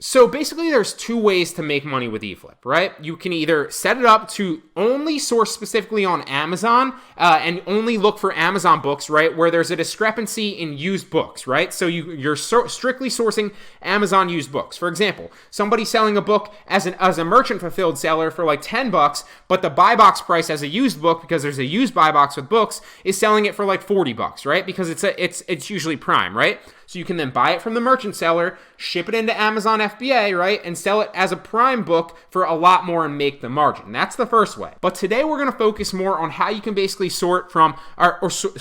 So basically there's two ways to make money with eFlip, right? You can either set it up to only source specifically on Amazon and only look for Amazon books, right? Where there's a discrepancy in used books, right? So you're strictly sourcing Amazon used books. For example, somebody selling a book as a merchant fulfilled seller for like $10, but the buy box price as a used book, because there's a used buy box with books, is selling it for like $40, right? Because it's usually prime, right? So you can then buy it from the merchant seller, ship it into Amazon FBA, right? And sell it as a prime book for a lot more and make the margin. That's the first way. But today we're going to focus more on how you can basically sort from,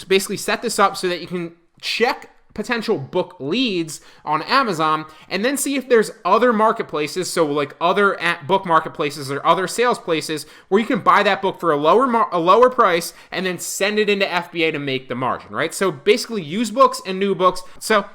basically set this up so that you can check potential book leads on Amazon and then see if there's other marketplaces, so like other book marketplaces or other sales places where you can buy that book for a lower price and then send it into FBA to make the margin, right? So basically used books and new books. So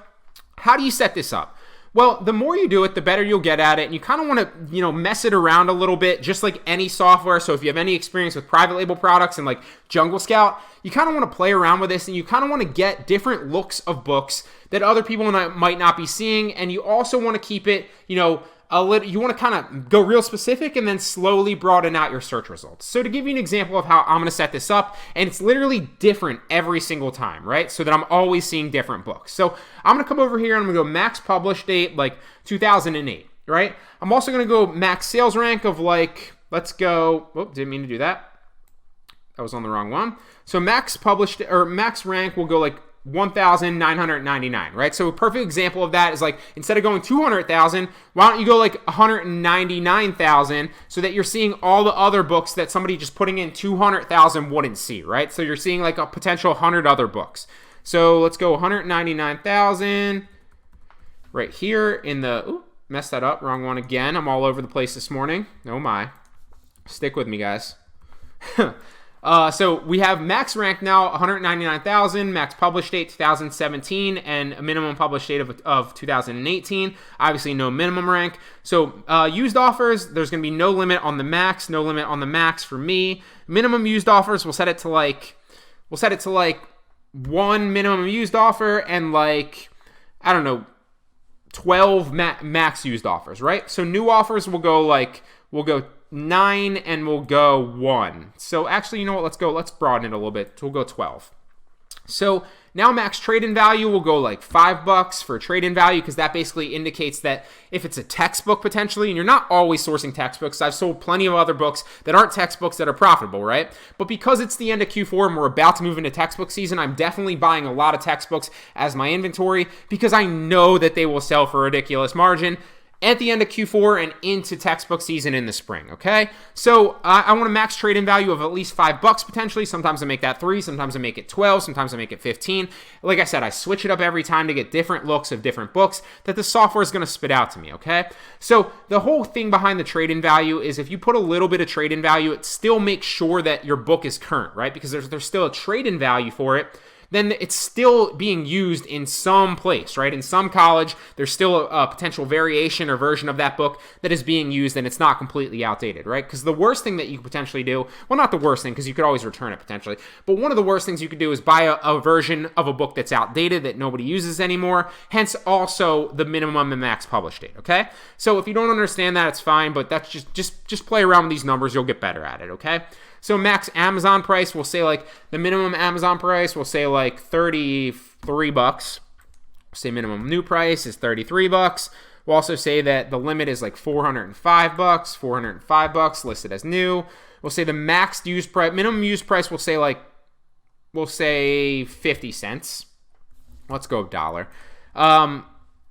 how do you set this up? Well, the more you do it, the better you'll get at it. And you kind of want to, mess it around a little bit, just like any software. So if you have any experience with private label products and like Jungle Scout, you kind of want to play around with this and you kind of want to get different looks of books that other people might not be seeing. And you also want to keep it, you want to kind of go real specific and then slowly broaden out your search results. So to give you an example of how I'm going to set this up, and it's literally different every single time, right? So that I'm always seeing different books. So I'm going to come over here and I'm going to go max publish date, like 2008, right? I'm also going to go max sales rank of like, let's go, didn't mean to do that. That was on the wrong one. So max published or max rank will go like 1,999, right? So a perfect example of that is like, instead of going 200,000, why don't you go like 199,000 so that you're seeing all the other books that somebody just putting in 200,000 wouldn't see, right? So you're seeing like a potential 100 other books. So let's go 199,000 right here in the, messed that up, wrong one again. I'm all over the place this morning. Oh my. Stick with me, guys. So we have max rank now, 199,000, max publish date 2017, and a minimum publish date of 2018. Obviously, no minimum rank. So used offers, there's going to be no limit on the max, no limit on the max for me. Minimum used offers, we'll set it to like one minimum used offer and like, I don't know, 12 max used offers, right? So new offers will go 9 and we'll go 1. So actually, you know what? Let's broaden it a little bit. So we'll go 12. So now max trade-in value will go like $5 for trade-in value, because that basically indicates that if it's a textbook potentially, and you're not always sourcing textbooks. I've sold plenty of other books that aren't textbooks that are profitable, right? But because it's the end of Q4 and we're about to move into textbook season, I'm definitely buying a lot of textbooks as my inventory because I know that they will sell for a ridiculous margin at the end of Q4 and into textbook season in the spring, okay? So I want a max trade-in value of at least $5 potentially. Sometimes I make that 3, sometimes I make it 12, sometimes I make it 15. Like I said, I switch it up every time to get different looks of different books that the software is going to spit out to me, okay? So the whole thing behind the trade-in value is if you put a little bit of trade-in value, it still makes sure that your book is current, right? Because there's still a trade-in value for it. Then it's still being used in some place, right? In some college, there's still a potential variation or version of that book that is being used and it's not completely outdated, right? Because the worst thing that you could potentially do, well, not the worst thing, because you could always return it potentially, but one of the worst things you could do is buy a version of a book that's outdated that nobody uses anymore, hence also the minimum and max publish date, okay? So if you don't understand that, it's fine, but that's just play around with these numbers, you'll get better at it, okay? So max Amazon price, we'll say like the minimum Amazon price, we'll say like $33. Say minimum new price is $33. We'll also say that the limit is like $405, $405 listed as new. We'll say the max used price, minimum used price, we'll say 50 cents. Let's go dollar.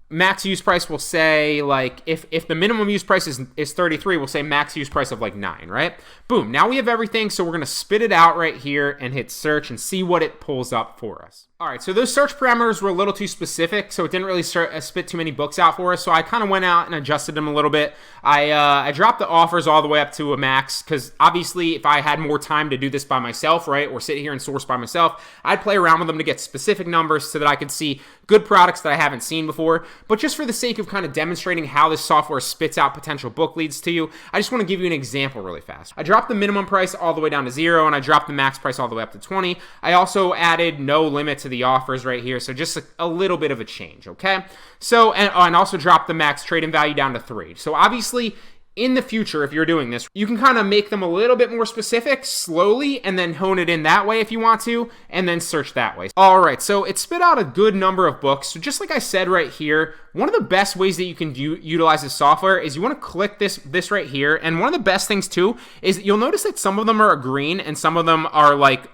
Max use price will say like if the minimum use price is 33, we'll say max use price of like 9, right? Boom. Now we have everything, so we're going to spit it out right here and hit search and see what it pulls up for us. All right, so those search parameters were a little too specific, so it didn't really spit too many books out for us. So I kind of went out and adjusted them a little bit. I dropped the offers all the way up to a max because obviously if I had more time to do this by myself, right, or sit here and source by myself, I'd play around with them to get specific numbers so that I could see good products that I haven't seen before. but just for the sake of kind of demonstrating how this software spits out potential book leads to you, I just want to give you an example really fast. I dropped the minimum price all the way down to 0, and I dropped the max price all the way up to 20. I also added no limit to the offers right here, so just a little bit of a change, okay? So, and also dropped the max trade-in value down to 3. So obviously, in the future, if you're doing this, you can kind of make them a little bit more specific slowly and then hone it in that way if you want to, and then search that way. All right, so it spit out a good number of books. So just like I said right here, one of the best ways that you can utilize this software is you want to click this right here. And one of the best things too is you'll notice that some of them are green and some of them are like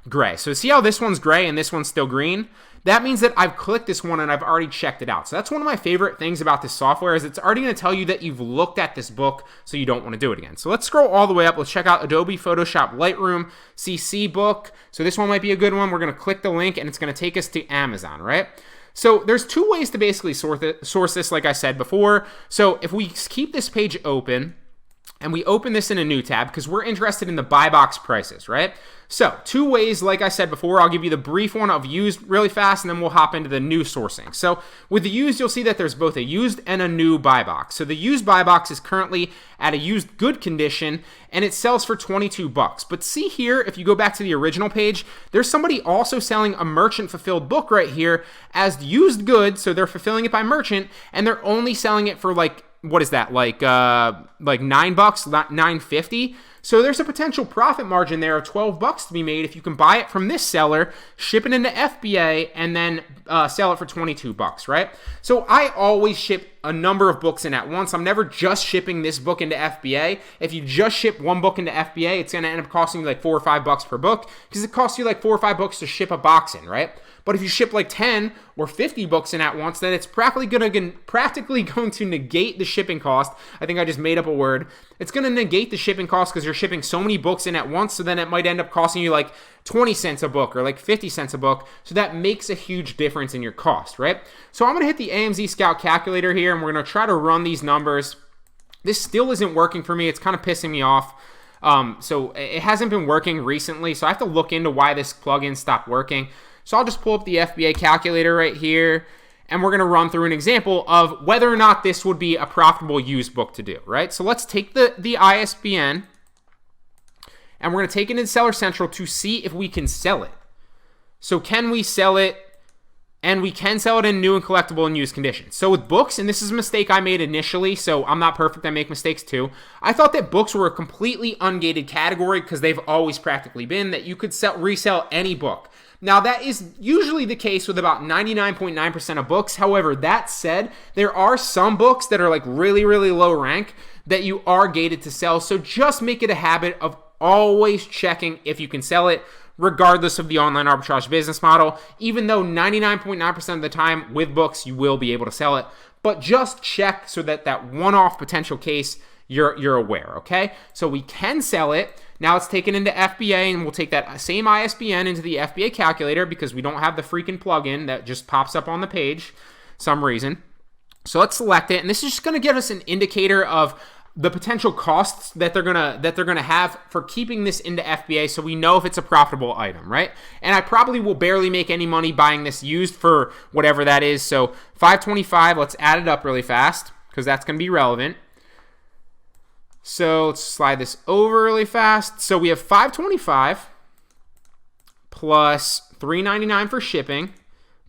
gray. So see how this one's gray and this one's still green? That means that I've clicked this one and I've already checked it out. So that's one of my favorite things about this software is it's already going to tell you that you've looked at this book, so you don't want to do it again. So let's scroll all the way up. Let's check out Adobe Photoshop Lightroom CC book. So this one might be a good one. We're going to click the link and it's going to take us to Amazon, right? So there's two ways to basically source this, like I said before. So if we keep this page open, and we open this in a new tab because we're interested in the buy box prices, right? So two ways, like I said before, I'll give you the brief one of used really fast, and then we'll hop into the new sourcing. So with the used, you'll see that there's both a used and a new buy box. So the used buy box is currently at a used good condition, and it sells for 22 bucks. But see here, if you go back to the original page, there's somebody also selling a merchant fulfilled book right here as used good. So they're fulfilling it by merchant, and they're only selling it for like, what is that, like $9, $9.50? So there's a potential profit margin there of 12 bucks to be made if you can buy it from this seller, ship it into FBA, and then sell it for 22 bucks, right? So I always ship a number of books in at once. I'm never just shipping this book into FBA. If you just ship one book into FBA, it's going to end up costing you like $4 or $5 per book because it costs you like $4 or $5 to ship a box in, right? But if you ship like 10 or 50 books in at once, then it's practically going to negate the shipping cost. I think I just made up a word. It's going to negate the shipping cost because you're shipping so many books in at once, so then it might end up costing you like 20 cents a book or like 50 cents a book. So that makes a huge difference in your cost, right? So I'm going to hit the AMZ Scout calculator here, and we're going to try to run these numbers. This still isn't working for me. It's kind of pissing me off. So it hasn't been working recently, so I have to look into why this plugin stopped working. So I'll just pull up the FBA calculator right here, and we're going to run through an example of whether or not this would be a profitable used book to do, right? So let's take the ISBN, and we're going to take it into Seller Central to see if we can sell it. So can we sell it? And we can sell it in new and collectible and used condition. So with books, and this is a mistake I made initially, so I'm not perfect, I make mistakes too. I thought that books were a completely ungated category because they've always practically been that you could resell any book. Now, that is usually the case with about 99.9% of books. However, that said, there are some books that are like really, really low rank that you are gated to sell. So just make it a habit of always checking if you can sell it, regardless of the online arbitrage business model. Even though 99.9% of the time with books, you will be able to sell it. But just check so that that one-off potential case, you're aware, okay? So we can sell it. Now it's taken into FBA, and we'll take that same ISBN into the FBA calculator because we don't have the freaking plugin that just pops up on the page some reason. So let's select it, and this is just going to give us an indicator of the potential costs that they're gonna have for keeping this into FBA, so we know if it's a profitable item, right? And I probably will barely make any money buying this used for whatever that is. So $525. Let's add it up really fast because that's going to be relevant. So let's slide this over really fast. So we have $525 plus $3.99 for shipping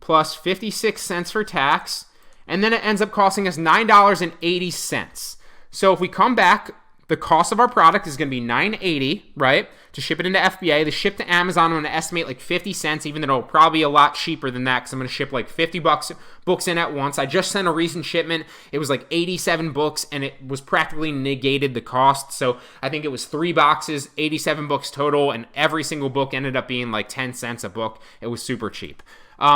plus 56 cents for tax, and then it ends up costing us $9.80. So if we come back, the cost of our product is going to be $9.80, right, to ship it into FBA. The ship to Amazon, I'm going to estimate like 50 cents, even though it'll probably be a lot cheaper than that because I'm going to ship like 50 books in at once. I just sent a recent shipment. It was like 87 books, and it was practically negated the cost. So I think it was 3 boxes, 87 books total, and every single book ended up being like 10 cents a book. It was super cheap.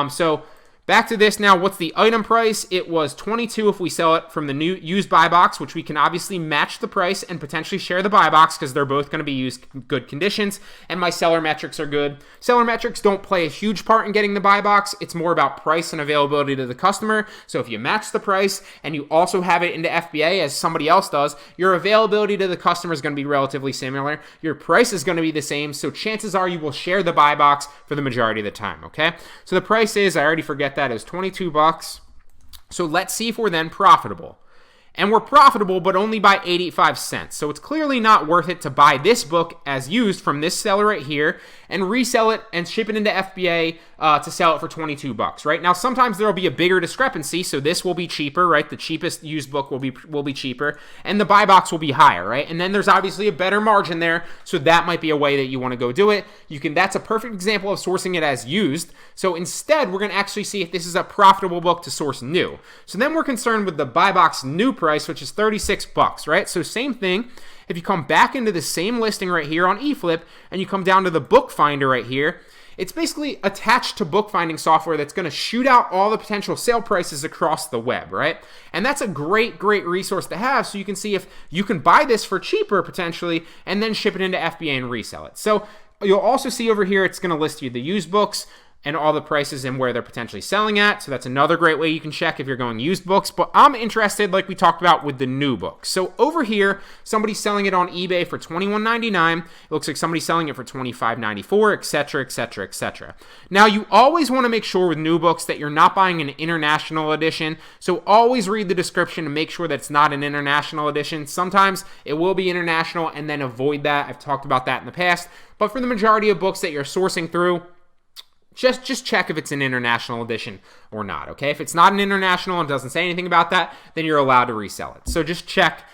So back to this now. What's the item price? It was $22 if we sell it from the new used buy box, which we can obviously match the price and potentially share the buy box because they're both going to be used good conditions, and my seller metrics are good. Seller metrics don't play a huge part in getting the buy box. It's more about price and availability to the customer. So if you match the price and you also have it into FBA as somebody else does, your availability to the customer is going to be relatively similar. Your price is going to be the same, so chances are you will share the buy box for the majority of the time, okay? So the price is, I already forget that, is 22 bucks. So let's see if we're then profitable. And we're profitable, but only by 85 cents. So it's clearly not worth it to buy this book as used from this seller right here and resell it and ship it into FBA to sell it for 22 bucks, right? Now, sometimes there'll be a bigger discrepancy, so this will be cheaper, right? The cheapest used book will be cheaper, and the buy box will be higher, right? And then there's obviously a better margin there, so that might be a way that you want to go do it. That's a perfect example of sourcing it as used. So instead, we're going to actually see if this is a profitable book to source new. So then we're concerned with the buy box new price, which is 36 bucks, right? So same thing. If you come back into the same listing right here on eFlip and you come down to the book finder right here, it's basically attached to bookfinding software that's going to shoot out all the potential sale prices across the web, right? And that's a great resource to have, so you can see if you can buy this for cheaper potentially and then ship it into FBA and resell it. So you'll also see over here it's going to list you the used books and all the prices and where they're potentially selling at. So that's another great way you can check if you're going used books. But I'm interested, like we talked about, with the new books. So over here, somebody's selling it on eBay for $21.99. It looks like somebody's selling it for $25.94, etc., etc., etc. Now, you always want to make sure with new books that you're not buying an international edition. So always read the description to make sure that it's not an international edition. Sometimes it will be international, and then avoid that. I've talked about that in the past. But for the majority of books that you're sourcing through, just check if it's an international edition or not, okay? If it's not an international and doesn't say anything about that, then you're allowed to resell it. So just check,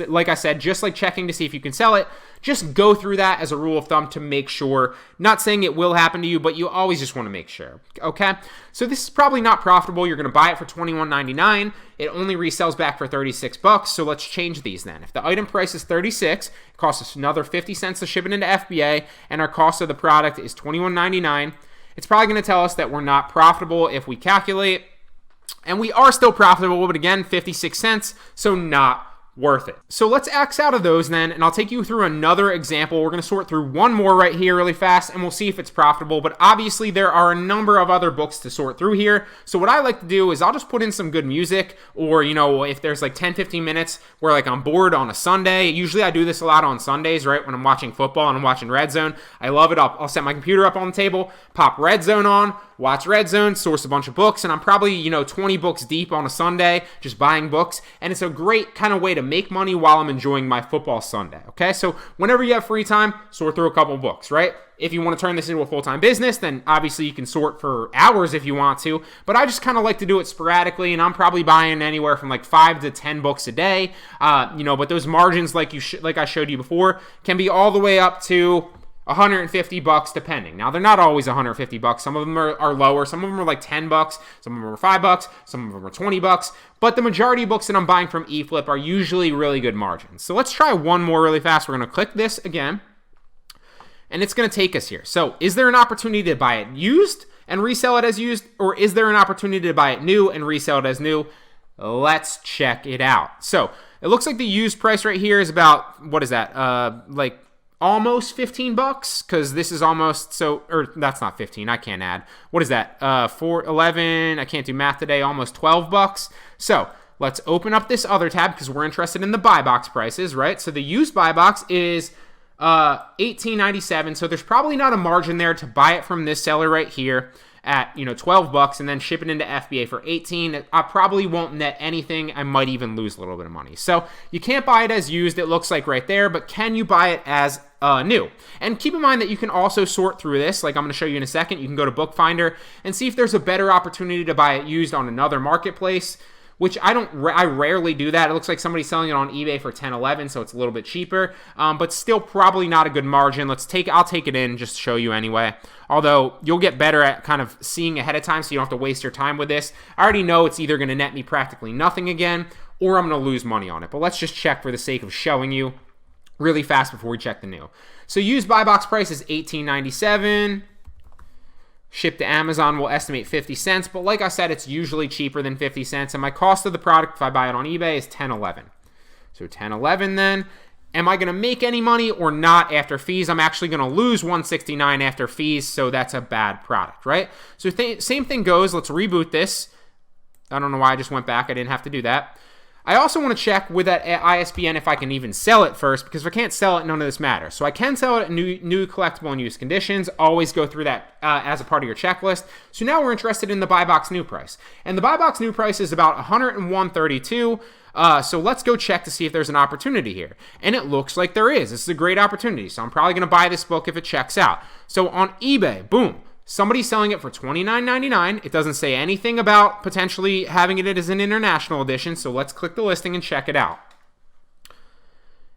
like I said, just like checking to see if you can sell it, just go through that as a rule of thumb to make sure. Not saying it will happen to you, but you always just want to make sure, okay? So this is probably not profitable. You're going to buy it for $21.99. It only resells back for 36 bucks, so let's change these then. If the item price is 36, it costs us another 50 cents to ship it into FBA, and our cost of the product is $21.99. It's probably going to tell us that we're not profitable if we calculate. And we are still profitable, but again, 56 cents, so not worth it. So let's X out of those then, and I'll take you through another example. We're going to sort through one more right here really fast, and we'll see if it's profitable. But obviously, there are a number of other books to sort through here. So what I like to do is I'll just put in some good music, or, if there's like 10, 15 minutes where like I'm bored on a Sunday. Usually I do this a lot on Sundays, right? When I'm watching football and I'm watching Red Zone. I love it. I'll set my computer up on the table, pop Red Zone on, watch Red Zone, source a bunch of books, and I'm probably, 20 books deep on a Sunday, just buying books, and it's a great kind of way to make money while I'm enjoying my football Sunday, okay? So whenever you have free time, sort through a couple books, right? If you want to turn this into a full-time business, then obviously you can sort for hours if you want to, but I just kind of like to do it sporadically, and I'm probably buying anywhere from like 5 to 10 books a day, but those margins, like I showed you before, can be all the way up to 150 bucks depending. Now, they're not always 150 bucks. Some of them are lower. Some of them are like 10 bucks. Some of them are 5 bucks. Some of them are 20 bucks. But the majority of books that I'm buying from eFlip are usually really good margins. So let's try one more really fast. We're going to click this again, and it's going to take us here. So is there an opportunity to buy it used and resell it as used, or is there an opportunity to buy it new and resell it as new? Let's check it out. So it looks like the used price right here is about, what is that? Almost 15 bucks, because this is almost, that's not 15, I can't add. What is that? 11, I can't do math today, almost 12 bucks. So let's open up this other tab because we're interested in the buy box prices, right? So the used buy box is $18.97, so there's probably not a margin there to buy it from this seller right here at 12 bucks and then ship it into FBA for 18. I probably won't net anything. I might even lose a little bit of money. So you can't buy it as used, it looks like right there, but can you buy it as new? And keep in mind that you can also sort through this, like I'm going to show you in a second. You can go to Bookfinder and see if there's a better opportunity to buy it used on another marketplace, which I rarely do that. It looks like somebody's selling it on eBay for $10.11, so it's a little bit cheaper, but still probably not a good margin. I'll take it in just to show you anyway. Although you'll get better at kind of seeing ahead of time, so you don't have to waste your time with this. I already know it's either going to net me practically nothing again, or I'm going to lose money on it. But let's just check for the sake of showing you really fast before we check the new. So used buy box price is $18.97. Shipped to Amazon will estimate 50 cents, but like I said, it's usually cheaper than 50 cents, and my cost of the product, if I buy it on eBay, is $10.11. So $10.11 then. Am I going to make any money or not after fees? I'm actually going to lose $169 after fees, so that's a bad product, right? So same thing goes. Let's reboot this. I don't know why I just went back. I didn't have to do that. I also want to check with that ISBN if I can even sell it first, because if I can't sell it, none of this matters. So I can sell it in new collectible and used conditions. Always go through that as a part of your checklist. So now we're interested in the buy box new price. And the buy box new price is about $101.32. So let's go check to see if there's an opportunity here. And it looks like there is. This is a great opportunity. So I'm probably going to buy this book if it checks out. So on eBay, boom. Somebody's selling it for $29.99. It doesn't say anything about potentially having it as an international edition, so let's click the listing and check it out.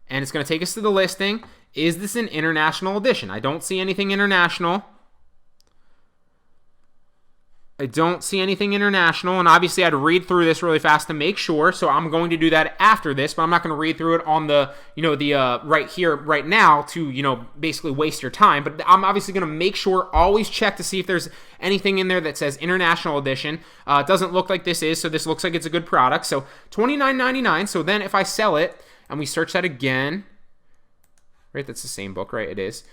And it's going to take us to the listing. Is this an international edition? I don't see anything international. I don't see anything international, and obviously I had to read through this really fast to make sure, so I'm going to do that after this, but I'm not going to read through it on the, right here, right now to, basically waste your time, but I'm obviously going to make sure, always check to see if there's anything in there that says international edition. It doesn't look like this is, so this looks like it's a good product, so $29.99, so then if I sell it, and we search that again, right, that's the same book, right, it is.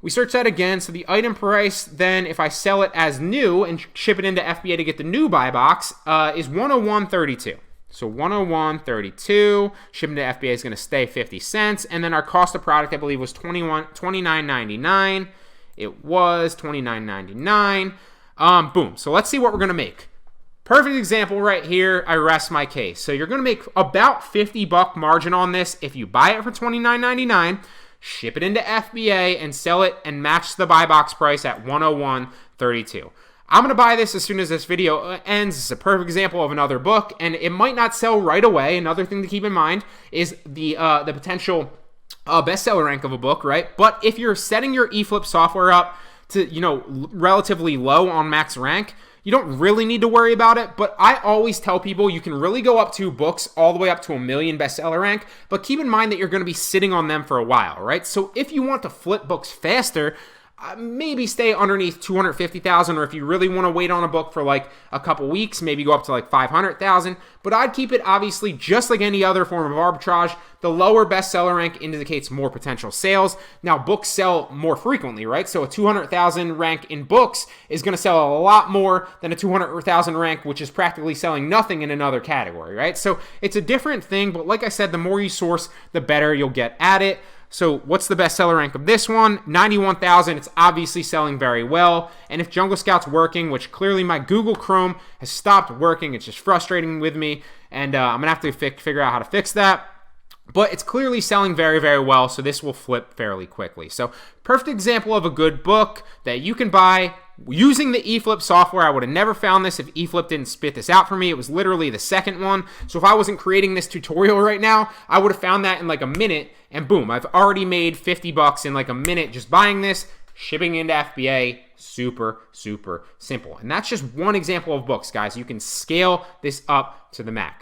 We search that again, so the item price, then if I sell it as new and ship it into FBA to get the new buy box, is $101.32. So $101.32, shipping to FBA is going to stay 50 cents, and then our cost of product, I believe, was $29.99. It was $29.99. Boom. So let's see what we're going to make. Perfect example right here. I rest my case. So you're going to make about $50 margin on this if you buy it for $29.99. Ship it into FBA and sell it and match the buy box price at $101.32. I'm going to buy this as soon as this video ends. It's a perfect example of another book, and it might not sell right away. Another thing to keep in mind is the potential bestseller rank of a book, right? But if you're setting your eFlip software up to, relatively low on max rank, you don't really need to worry about it, but I always tell people you can really go up to books all the way up to 1 million bestseller rank, but keep in mind that you're going to be sitting on them for a while, right? So if you want to flip books faster, maybe stay underneath 250,000, or if you really want to wait on a book for like a couple weeks, maybe go up to like 500,000. But I'd keep it obviously just like any other form of arbitrage. The lower bestseller rank indicates more potential sales. Now books sell more frequently, right? So a 200,000 rank in books is going to sell a lot more than a 200,000 rank, which is practically selling nothing in another category, right? So it's a different thing, but like I said, the more you source, the better you'll get at it. So what's the bestseller rank of this one? 91,000. It's obviously selling very well. And if Jungle Scout's working, which clearly my Google Chrome has stopped working, it's just frustrating with me, and I'm going to have to figure out how to fix that. But it's clearly selling very, very well, so this will flip fairly quickly. So perfect example of a good book that you can buy using the eFlip software. I would have never found this if eFlip didn't spit this out for me. It was literally the second one. So if I wasn't creating this tutorial right now, I would have found that in like a minute, and boom, I've already made $50 in like a minute just buying this, shipping into FBA. Super, super simple. And that's just one example of books, guys. You can scale this up to the max.